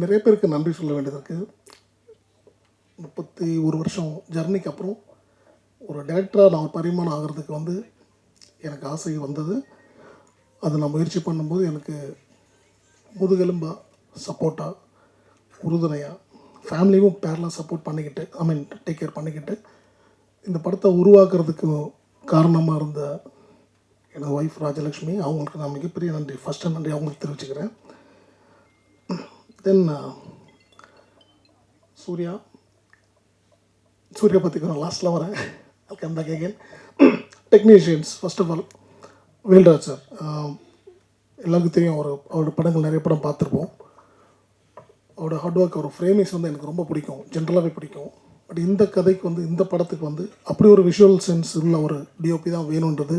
நிறைய பேருக்கு நன்றி சொல்ல வேண்டியது இருக்குது. 31 வருஷம் ஜர்னிக்கு அப்புறம் ஒரு டைரக்டராக நான் ஒரு பரிமாணம் ஆகிறதுக்கு வந்து எனக்கு ஆசை வந்தது. அதை நான் முயற்சி பண்ணும்போது எனக்கு முதுகெலும்பாக சப்போர்ட்டாக உறுதுணையாக ஃபேமிலியும் பேரலாக சப்போர்ட் பண்ணிக்கிட்டு டேக் கேர் பண்ணிக்கிட்டு இந்த படத்தை உருவாக்குறதுக்கு காரணமாக இருந்த எனது ஒய்ஃப் ராஜலக்ஷ்மி, அவங்களுக்கு நான் மிகப்பெரிய நன்றி, ஃபஸ்ட்டு நன்றி அவங்களுக்கு தெரிவிச்சுக்கிறேன். தென் சூர்யா பற்றி நான் லாஸ்ட்டில் வரேன். I'll come back again. Technicians, first of all Velraj sir, எல்லாருக்கும் தெரியும். அவரோட படங்கள் நிறைய படம் பார்த்துருப்போம். அவரோட ஹார்ட் ஒர்க், அவரோட ஃப்ரேமிங்ஸ் வந்து எனக்கு ரொம்ப பிடிக்கும், ஜென்ரலாகவே பிடிக்கும். பட் இந்த கதைக்கு வந்து இந்த படத்துக்கு வந்து அப்படி ஒரு விஷுவல் சென்ஸ் உள்ள ஒரு டிஓபி தான் வேணுன்றது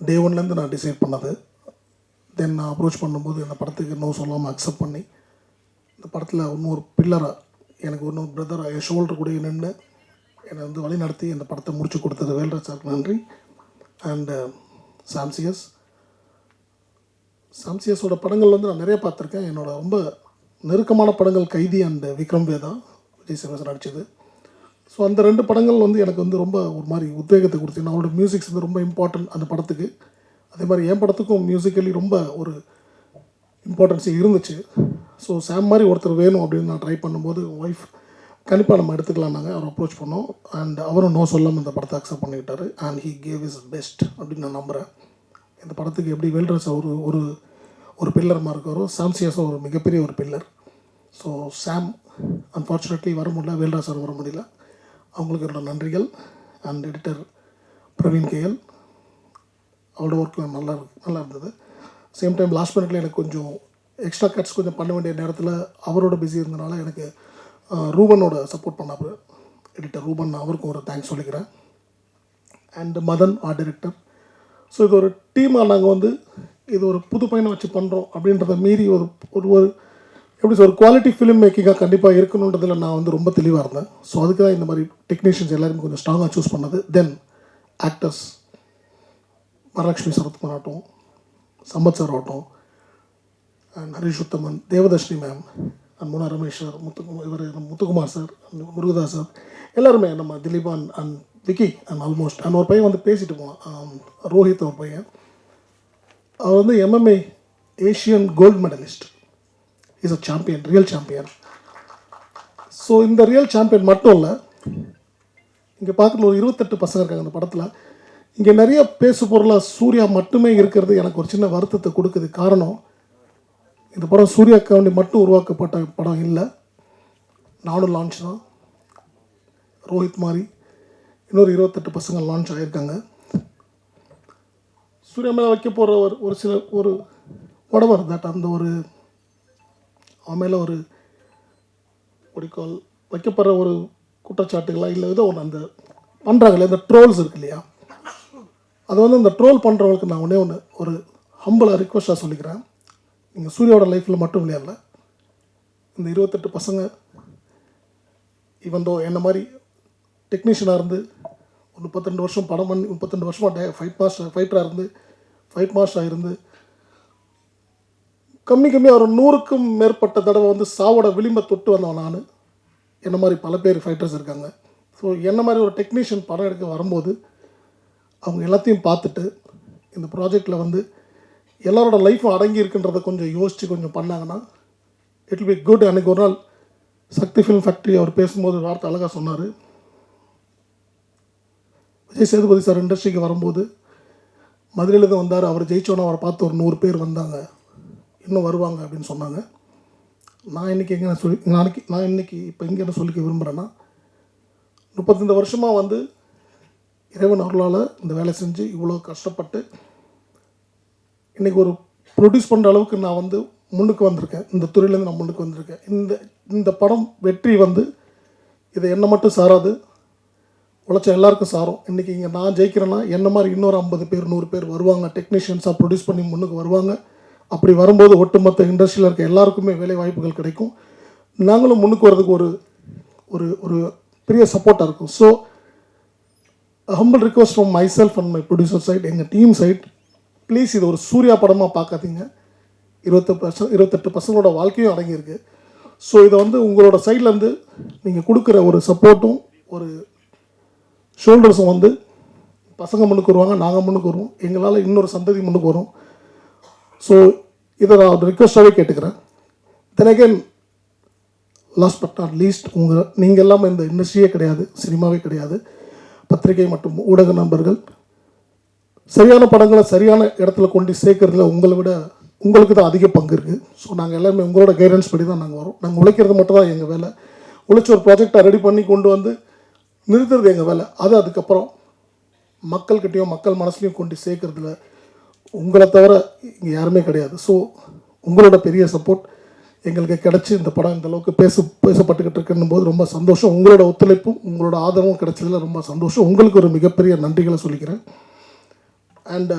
டே ஒன்லேருந்து நான் டிசைட் பண்ணது. தென் நான் அப்ரோச் பண்ணும்போது இந்த படத்துக்கு இன்னும் சொல்லாமல் அக்செப்ட் பண்ணி இந்த படத்தில் இன்னொரு பில்லராக எனக்கு இன்னொரு பிரதராக என் ஷோல்டர் கூட நின்று என்னை வந்து வழி நடத்தி இந்த படத்தை முடிச்சு கொடுத்தது வேல்ராஜ் சாருக்கு நன்றி. அண்டு சாம்சியஸோட படங்கள் வந்து நான் நிறைய பார்த்துருக்கேன். என்னோடய ரொம்ப நெருக்கமான படங்கள் கைதி அண்ட் விக்ரம் வேதா, விஜய் சேவன் நடித்தது. ஸோ அந்த 2 படங்கள் வந்து எனக்கு வந்து ரொம்ப ஒரு மாதிரி உத்வேகத்தை கொடுத்து, அவரோட மியூசிக்ஸ் வந்து ரொம்ப இம்பார்ட்டன்ட் அந்த படத்துக்கு. அதே மாதிரி என் படத்துக்கும் மியூசிக்கலி ரொம்ப ஒரு இம்பார்ட்டன்ஸ் இருந்துச்சு. ஸோ சாம் மாதிரி ஒருத்தர் வேணும் அப்படின்னு நான் ட்ரை பண்ணும்போது ஒய்ஃப் கண்டிப்பாக நம்ம எடுத்துக்கலாம் நாங்கள் அவர் அப்ரோச் பண்ணோம். அண்ட் அவரும் நோ சொல்லாமல் இந்த படத்தை அக்செப்ட் பண்ணிக்கிட்டாரு. And he gave his best அப்படின்னு நான் நம்புகிறேன். இந்த படத்துக்கு எப்படி வேல்ராஜ் ஒரு பில்லர் மாதிரி இருக்காரோ, சாம்சியஸும் ஒரு மிகப்பெரிய ஒரு பில்லர். ஸோ சாம் அன்ஃபார்ச்சுனேட்லி வர முடியல, வேல்ராஜ் சார் வர முடியல. அவங்களுக்கு என்னோட நன்றிகள். அண்ட் எடிட்டர் பிரவீன் கேஎல், அவரோட ஒர்க் நல்லா இருந்தது. சேம் டைம் லாஸ்ட் மினிட்ல எனக்கு கொஞ்சம் எக்ஸ்ட்ரா கட்ஸ் கொஞ்சம் பண்ண வேண்டிய நேரத்தில் அவரோட பிஸி இருந்தனால எனக்கு ரூபனோட சப்போர்ட் பண்ணாப்பு எடிட்டர் ரூபன், அவருக்கும் ஒரு தேங்க்ஸ் சொல்லிக்கிறேன். And Madhan art director. So இது ஒரு டீமாக நாங்கள் வந்து இது ஒரு புது பையனை வச்சு பண்ணுறோம் அப்படின்றத மீறி ஒரு எப்படி ஒரு குவாலிட்டி ஃபிலிம் மேக்கிங்காக கண்டிப்பாக இருக்கணுன்றதில் நான் வந்து ரொம்ப தெளிவாக இருந்தேன். ஸோ அதுக்கு தான் இந்த மாதிரி டெக்னீஷியன்ஸ் எல்லாருமே கொஞ்சம் ஸ்ட்ராங்காக சூஸ் பண்ணது. தென் ஆக்டர்ஸ், வரலட்சுமி சரத்குமார் ஆகட்டும், சம்பத் சார் ஆகட்டும், and Harish Uthaman, Devadarshini ma'am, and Muna Ramesh sir, Muthukumar sir, Murugadoss sir, எல்லாருமே நம்ம Dileepan and Vicky and almost. And ஒரு பையன் வந்து பேசிட்டு போனான், ரோஹித் ஒரு பையன். அவர் வந்து MMA Asian gold medallist. Is a champion, real champion. So இந்த ரியல் சாம்பியன் மட்டும் இல்லை, இங்கே பார்க்குற ஒரு 28 பசங்க இருக்காங்க இந்த படத்தில். இங்கே நிறைய பேசு பொருளாக சூர்யா மட்டுமே இருக்கிறது எனக்கு ஒரு சின்ன வருத்தத்தை கொடுக்குது. காரணம், இந்த படம் சூர்யாக்காண்டி மட்டும் உருவாக்கப்பட்ட படம் இல்லை. நானும் லான்ச் தான், ரோஹித் மாதிரி இன்னொரு 28 பசங்க லான்ச் ஆகியிருக்காங்க. சூர்யா மேலே வைக்க போகிற ஒரு சில உடவர் தட் அந்த அவன் மேலே கால் வைக்கப்படுற ஒரு குற்றச்சாட்டுகளா இல்லை ஏதோ ஒன்று அந்த பண்ணுறாங்களே இந்த ட்ரோல்ஸ் இருக்கு இல்லையா, அது வந்து அந்த ட்ரோல் பண்ணுறவங்களுக்கு நான் ஒரு ஹம்பிளாக ரிக்வஸ்ட்டாக சொல்லிக்கிறேன். நீங்கள் சூர்யாவோட லைஃப்பில் மட்டும் விளையாடல, இந்த 28 பசங்க இவந்தோ என்ன மாதிரி டெக்னீஷியனாக இருந்து ஒரு 32 வருஷம் படம் பண்ணி 32 வருஷமாக ஃபைட் மாஸ்டராக இருந்து கம்மியாக ஒரு 100க்கும் மேற்பட்ட தடவை வந்து சாவோட விளிம்பை தொட்டு வந்தவன் நான். என்ன மாதிரி பல பேர் ஃபைட்டர்ஸ் இருக்காங்க. ஸோ என்ன மாதிரி ஒரு டெக்னீஷியன் படம் எடுக்க வரும்போது அவங்க எல்லாத்தையும் பார்த்துட்டு இந்த ப்ராஜெக்டில் வந்து எல்லாரோட லைஃப்பும் அடங்கி இருக்குன்றதை கொஞ்சம் யோசித்து கொஞ்சம் பண்ணாங்கன்னா இட் வில் பி குட். அன்றைக்கி ஒரு நாள் சக்தி ஃபிலிம் ஃபேக்ட்ரி அவர் பேசும்போது வார்த்தை அழகாக சொன்னார். விஜய் சேதுபதி சார் இண்டஸ்ட்ரிக்கு வரும்போது மதுரையிலேருந்து வந்தார், அவர் ஜெயிச்சோன்னா அவரை பார்த்து ஒரு 100 பேர் வந்தாங்க, இன்னும் வருவாங்க அப்படின்னு சொன்னாங்க. நான் இன்றைக்கி இப்போ இங்கே என்ன சொல்லிக்க விரும்புகிறேன்னா, 35 வருஷமாக வந்து இறைவன் அருளால் இந்த வேலை செஞ்சு இவ்வளோ கஷ்டப்பட்டு இன்றைக்கி ஒரு ப்ரொடியூஸ் பண்ணுற அளவுக்கு நான் வந்து முன்னுக்கு வந்திருக்கேன். இந்த துறையிலேருந்து நான் முன்னுக்கு வந்திருக்கேன். இந்த படம் வெற்றி வந்து இதை என்ன மட்டும் சாராது, உழைச்ச எல்லாருக்கும் சாரும். இன்றைக்கி இங்கே நான் ஜெயிக்கிறேன்னா என்ன மாதிரி இன்னொரு 50 பேர் 100 பேர் வருவாங்க, டெக்னீஷியன்ஸாக ப்ரொடியூஸ் பண்ணி முன்னுக்கு வருவாங்க. அப்படி வரும்போது ஒட்டுமொத்த இண்டஸ்ட்ரியில் இருக்க எல்லாருக்குமே வேலை வாய்ப்புகள் கிடைக்கும். நாங்களும் முன்னுக்கு வர்றதுக்கு ஒரு பெரிய சப்போர்ட்டாக இருக்கும். So humble request from myself and my producer side, எங்கள் டீம் சைட், ப்ளீஸ் இது ஒரு சூர்யா படமாக பார்க்காதீங்க. 28 பசங்களோட வாழ்க்கையும் அடங்கியிருக்கு. ஸோ இதை வந்து உங்களோட சைட்லேருந்து நீங்கள் கொடுக்குற ஒரு சப்போர்ட்டும் ஒரு ஷோல்டர்ஸும் வந்து பசங்க முன்னுக்கு வருவாங்க, நாங்கள் முன்னுக்கு வருவோம், எங்களால் இன்னொரு சந்ததி முன்னுக்கு வரும். ஸோ இதை நான் ரிக்வெஸ்டாகவே கேட்டுக்கிறேன். தென் again last but not least, நீங்கள் எல்லாமே இந்த இண்டஸ்ட்ரியே கிடையாது, சினிமாவே கிடையாது, பத்திரிகை மற்றும் ஊடக நண்பர்கள் சரியான படங்களை சரியான இடத்துல கொண்டு சேர்க்கறதுல உங்களை விட உங்களுக்கு தான் அதிக பங்கு இருக்குது. ஸோ நாங்கள் எல்லாமே உங்களோட கைடன்ஸ் படி தான் நாங்கள் வரோம். நாங்கள் உழைக்கிறது மட்டும் தான் எங்கள் வேலை. உழைச்சி ஒரு ப்ராஜெக்டை ரெடி பண்ணி கொண்டு வந்து நிறுத்துறது எங்கள் வேலை. அது அதுக்கப்புறம் மக்கள்கிட்டையும் மக்கள் மனசுலையும் கொண்டு சேர்க்கறதுல உங்களை தவிர இங்கே யாருமே கிடையாது. ஸோ உங்களோட பெரிய சப்போர்ட் எங்களுக்கு கிடச்சி இந்த படம் இந்த அளவுக்கு பேசப்பட்டுக்கிட்டு இருக்குன்னும் போது ரொம்ப சந்தோஷம். உங்களோட ஒத்துழைப்பும் உங்களோட ஆதரவும் கிடைச்சதில் ரொம்ப சந்தோஷம். உங்களுக்கு ஒரு மிகப்பெரிய நன்றிகளை சொல்லிக்கிறேன். And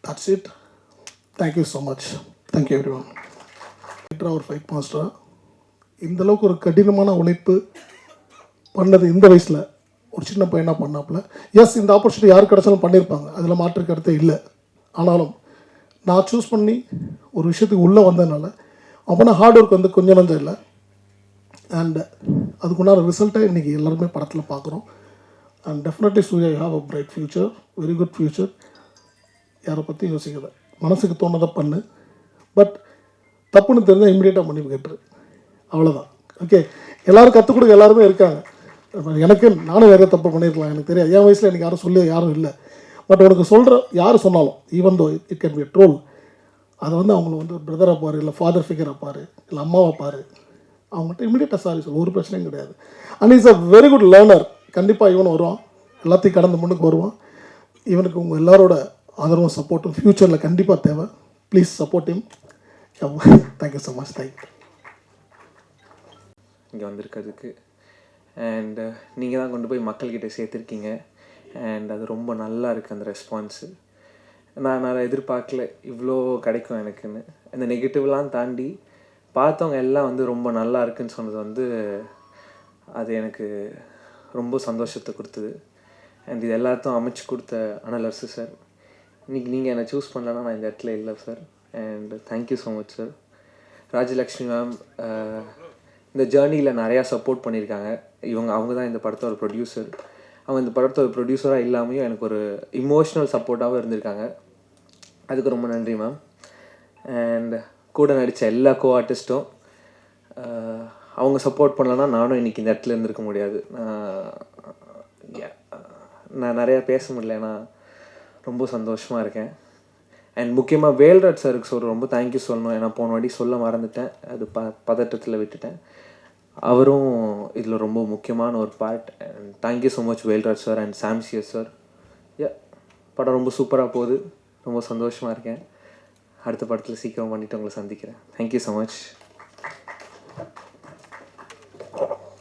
that's it. Thank you so much. Thank you everyone. ஒரு ஃபைட் மாஸ்டராக இந்தளவுக்கு ஒரு கடினமான உழைப்பு பண்ணது இந்த வயசில் ஒரு சின்ன பையனாக பண்ணாப்புல. எஸ், இந்த ஆப்பர்ச்சுனிட்டி யார் கிடச்சாலும் பண்ணியிருப்பாங்க, அதில் மாற்று கருத்தே இல்லை. ஆனாலும் நான் சூஸ் பண்ணி ஒரு விஷயத்துக்கு உள்ளே வந்ததுனால அப்போனா ஹார்ட் ஒர்க் வந்து கொஞ்சம் நஞ்சம் இல்லை. அண்ட் அதுக்குண்டான ரிசல்ட்டை இன்றைக்கி எல்லாருமே படத்தில் பார்க்குறோம். And definitely Suriya you have a bright future, very good future. யாரை பற்றி யோசிக்கிறத மனசுக்கு தோணதை பண்ணு. பட் தப்புன்னு தெரிஞ்சால் இம்மிடியேட்டாக மன்னிப்பு கேட்டுரு, அவ்வளோதான். ஓகே, எல்லோரும் கற்றுக் கொடுக்க எல்லாருமே இருக்காங்க. எனக்கு நானும் வேறு தப்பு பண்ணியிருக்கலாம், எனக்கு தெரியாது. என் வயசில் எனக்கு யாரும் சொல்லி யாரும் இல்லை. பட் உனக்கு சொல்கிற யார் சொன்னாலும் even though it can be troll, அதை வந்து அவங்கள வந்து ஒரு பிரதராக பாரு, இல்லை ஃபாதர் ஃபிகராக பாரு, இல்லை அம்மாவை பாரு, அவங்கள்ட்ட இம்மிடியேட்டாக சாரி சொல்லு, ஒரு பிரச்சனையும் கிடையாது. And is a very good learner. கண்டிப்பாக இவனும் வருவான், எல்லாத்தையும் கடந்து முன்னுக்கு வருவான். இவனுக்கு உங்கள் எல்லாரோட ஆதரவும் சப்போர்ட்டும் ஃப்யூச்சரில் கண்டிப்பாக தேவை. Please support him. Thank you so much. Thank you இங்கே வந்திருக்கிறதுக்கு. அண்ட் நீங்கள் தான் கொண்டு போய் மக்கள்கிட்ட சேர்த்துருக்கீங்க. அண்ட் அது ரொம்ப நல்லா இருக்குது அந்த ரெஸ்பான்ஸு. நான் எதிர்பார்க்கல இவ்வளோ கிடைக்கும் எனக்குன்னு. அந்த நெகட்டிவ்லாம் தாண்டி பார்த்தவங்க எல்லாம் வந்து ரொம்ப நல்லா இருக்குன்னு சொன்னது வந்து அது எனக்கு ரொம்ப சந்தோஷத்தை கொடுத்தது. அண்ட் இது எல்லாத்தையும் அமைச்சு கொடுத்த அனலரசு சார், இன்றைக்கி நீங்கள் என்னை சூஸ் பண்ணலன்னா நான் இந்த இடத்துல இல்லை sir. And thank you so much sir. Rajalakshmi ma'am இந்த ஜேர்னியில் நிறையா சப்போர்ட் பண்ணியிருக்காங்க. அவங்க தான் இந்த படத்தோட ப்ரொடியூசர். அவங்க இந்த படத்தோட ப்ரொடியூசராக இல்லாமையும் எனக்கு ஒரு இமோஷ்னல் சப்போர்ட்டாகவும் இருந்திருக்காங்க. அதுக்கு ரொம்ப நன்றி மேம். அண்ட் கூட நடித்த எல்லா ஆர்டிஸ்ட்டும் அவங்க சப்போர்ட் பண்ணலன்னா நானும் இன்றைக்கி இந்த இடத்துல இருந்திருக்க முடியாது. நான் நிறையா பேச முடியல, ஏன்னா ரொம்ப சந்தோஷமாக இருக்கேன். அண்ட் முக்கியமாக வேல்ராஜ் சாருக்கு ரொம்ப தேங்க்யூ சொல்லணும். ஏன்னா போன வாட்டி சொல்ல மறந்துட்டேன், அது பதட்டத்தில் விட்டுட்டேன். அவரும் இதில் ரொம்ப முக்கியமான ஒரு part. And thank you so much Velraj sir and சாம்சியஸ் sir. படம் ரொம்ப சூப்பராக போகுது, ரொம்ப சந்தோஷமாக இருக்கேன். அடுத்த படத்தில் சீக்கிரம் பண்ணிவிட்டு உங்களை சந்திக்கிறேன். Thank you so much.